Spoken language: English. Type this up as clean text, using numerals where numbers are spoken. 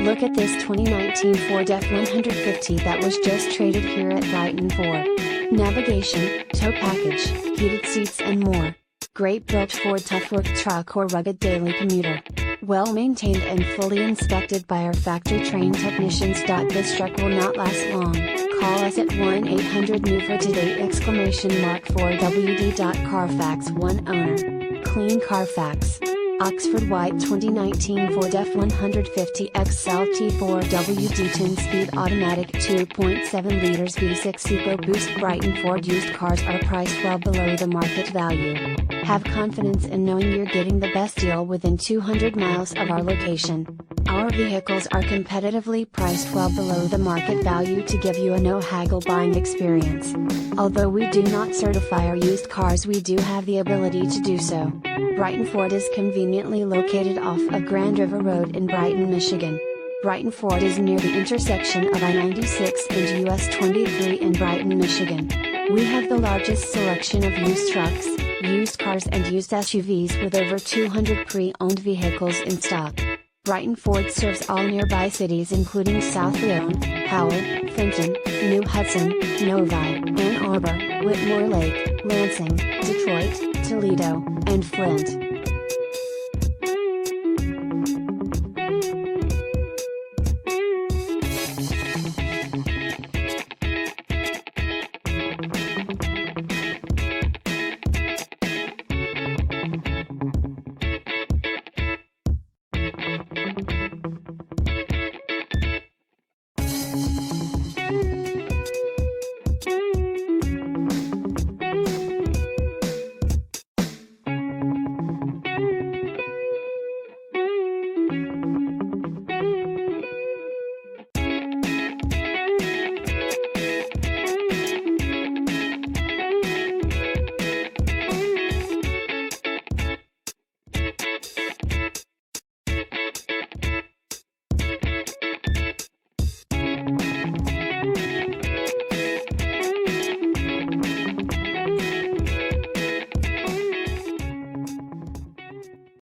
Look at this 2019 Ford F-150 that was just traded here at Brighton Ford. Navigation, tow package, heated seats and more. Great built Ford tough work truck or rugged daily commuter. Well maintained and fully inspected by our factory trained technicians. This truck will not last long. Call us at 1-800-NEW for today! !4WD. CARFAX one owner. Clean CARFAX. Oxford White 2019 Ford F-150 XLT 4WD 10-speed automatic 2.7 liters V6 EcoBoost Ford. Used cars are priced well below the market value. Have confidence in knowing you're getting the best deal within 200 miles of our location. Our vehicles are competitively priced well below the market value to give you a no-haggle buying experience. Although we do not certify our used cars, we do have the ability to do so. Brighton Ford is conveniently located off of Grand River Road in Brighton, Michigan. Brighton Ford is near the intersection of I-96 and US 23 in Brighton, Michigan. We have the largest selection of used trucks, used cars and used SUVs with over 200 pre-owned vehicles in stock. Brighton Ford serves all nearby cities including South Lyon, Howell, Fenton, New Hudson, Novi, Arbor, Whitmore Lake, Lansing, Detroit, Toledo, and Flint.